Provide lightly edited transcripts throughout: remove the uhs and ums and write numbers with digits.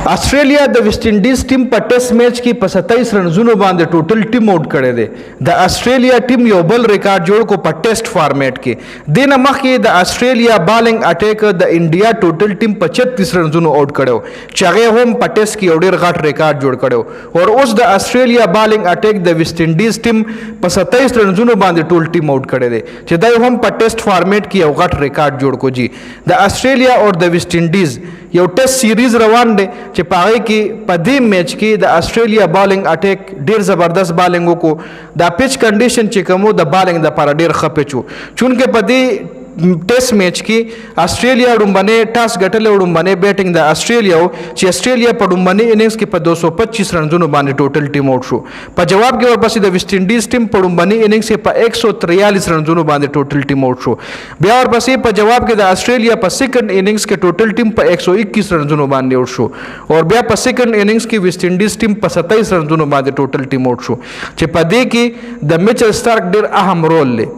ऑस्ट्रेलिया د West Indies team په ټیسټ میچ کې په 27 رنزونو باندې ټوټل ټیم آؤٹ کړی دی. د آسټرالیا ټیم یو بل ریکارډ جوړ کو په ټیسټ فارمیټ کې. دینه مخکې د آسټرالیا بالینګ اٹیک د انډیا ټوټل ټیم په 36 رنزونو آؤٹ کړو چې هغه هم په ټیسټ کې یو ډیر غټ ریکارډ جوړ کړو. او اوس د آسټرالیا بالینګ اٹیک د ویسټ انډیز ټیم په 27 رنزونو باندې ټول ټیم آؤٹ کړی دی چې دا هم په ټیسټ فارمیټ کې یو غټ ریکارډ جوړ کو جی. د آسټرالیا او د ویسټ انډیز یو ټیسټ سیریز روان دی چې په هغه کې په دې میچ کې د آسټرالیا بالینګ اٹیک ډیر زبردست بالینګ وکړو. دا پیچ کنډیشن چې کومو د بالینګ د لپاره ډیر ښه پیچ و چونکې په دې ټیسټ میچ کې آسټرالیا ډومبنې ټاس ګټلې او ډومبنې بیټینګ د آسټرالیا چې آسټرالیا په ډومبنې اننګز کې په 225 رنزونو باندې ټوټل ټیم آؤٹ شو. په جواب کې ورپسې د ویسټ انډیز ټیم په ډومبنې اننګز کې په 143 رنزونو باندې ټوټل ټیم آؤٹ شو. بیا ورپسې په جواب کې د آسټرالیا په سیکنډ اننګز کې ټوټل ټیم په 121 رنزونو باندې آؤٹ شو. او بیا په سیکنډ اننګز کې ویسټ انډیز ټیم په 27 رنزونو باندې ټوټل ټیم آؤٹ شو چې په دې کې د میچل سٹارک ډیر اهم رول لري.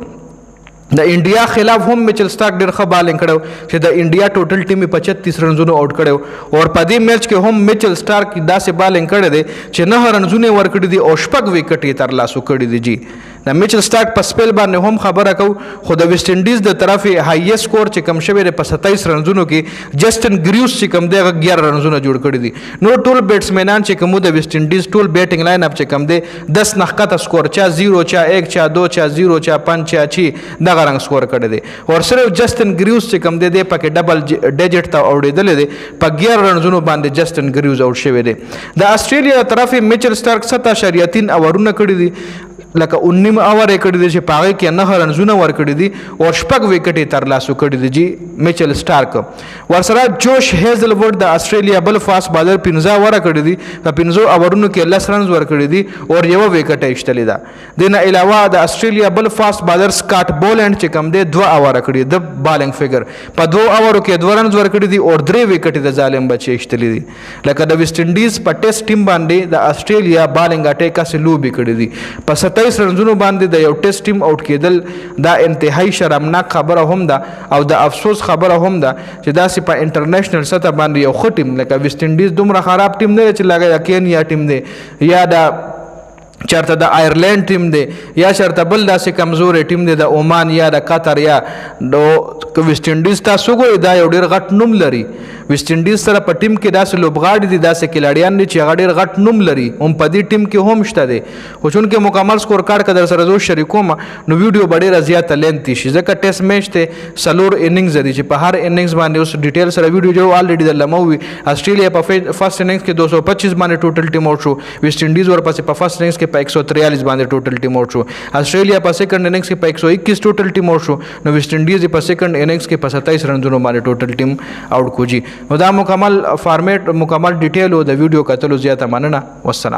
د انډیا خلاف هم میچل سٹارک ډیر ښه بالینګ کړو چې د انډیا ټوټل ټیم په 36 رنزونو آؤٹ کړو. او په دې میچ کې هم میچل سٹارک داسې بالینګ کړی دی چې 9 رنزونه ورکړي دي او 6 وکټ یې ترلاسه کړي دي. جی د میچل سٹارک په سپیل باندې هم خبره کو خو د ویسټ انډیز د طرفه هایست سکور چې کم شوی دی په 27 رنزونو کې جسټن ګریوس چې کم دی 11 رنزونه جوړ کړي دي. نو ټول بیټسمنان چې کوم د ویسټ انډیز ټول بیټینګ لاین اپ چې کم دی 10 نخکته سکور چا 0 چا 1 چا 2 چا 0 چا 5 چا 6 دغه رنګ سکور کړی دی. او صرف جسټن ګریوس چې کم دی پکې ډبل ډیجټ ته اوړېدل دي په 11 رنزونو باندې جسټن ګریوس آؤٹ شوی دی. د آسټرالیا طرفه میچل سٹارک 7.3 اوورونه کړی دي لکه 19 اوور یې کړی دی چې په هغه کې 9 رنزونه ورکړي دي او 6 وکټ یې ترلاسه کړي دي. جی میچل سٹارک ورسره جوش هیزلوډ د آسټرالیا بل فاست بالر 15 اوور کړي دي په 15 اوورونو کې 10 رنز ورکړي دي او یو وکټ یې ایستلې ده. دینه علاوه د آسټرالیا بل فاست بالر سکاټ بولند چې کم دی 2 اوور کړي د بالینګ فګر په 2 اوورو کې 2 رنز ورکړي دي او 3 وکټ د ظالم بچي ایستلې دي. لکه د ویسټ انډیز په ټیسټ ټیم باندې د آسټرالیا بالینګ اٹیک سره لوبي کړي دي په 27 رنزونو باندې د یو ټیسټ ټیم آؤٹ کېدل دا انتهایی شرمناک خبره هم ده او د افسوس خبره هم ده چې داسې په انټرنیشنل سطح باندې یو ښه ټیم لکه ویسټ انډیز دومره خراب ټیم نه چې لکه کینیا ټیم دی یا د چرته د آیرلینډ ټیم دی یا چرته بل داسې کمزورې ټیم دی د عمان یا د قطر یا د ویسټ انډیز. تاسو ګورئ دا یو ډېر غټ نوم لري. ویسټ انډیز سره په ټیم کې داسې لوبغاړي دي داسې کلاډیان دي چې هغه ډېر غټ نوم لري هم په دې ټیم کې هم شته دی. خو چونکې مکمل سکور کارډ که در سره زه شریکوم نو ویډیو به ډېره زیاته لینتي شي ځکه ټیسټ میچ دی 4 اننګز دي چې په هر اننګز باندې اوس ډیټیل سره ویډیو جوړ الریډي درله مو وي. آسټرالیا په فرست اننګز کې 225 باندې ټوټل ټیم آؤٹ شو. ویسټ انډیز ورپسې په فرست اننګز کې په 143 باندې ټوټل ټیم آؤٹ شو. آسټرالیا په سیکنډ اننګز کې په 121 ټوټل ټیم آؤٹ شو. نو ویسټ انډیز په سیکنډ اننګز کې په 27 رنزونو باندې ټوټل ټیم آؤٹ کو. جی نو دا مکمل فارمیټ مکمل ډیټیل او د ویډیو کتلو زیاته مننه. والسلام.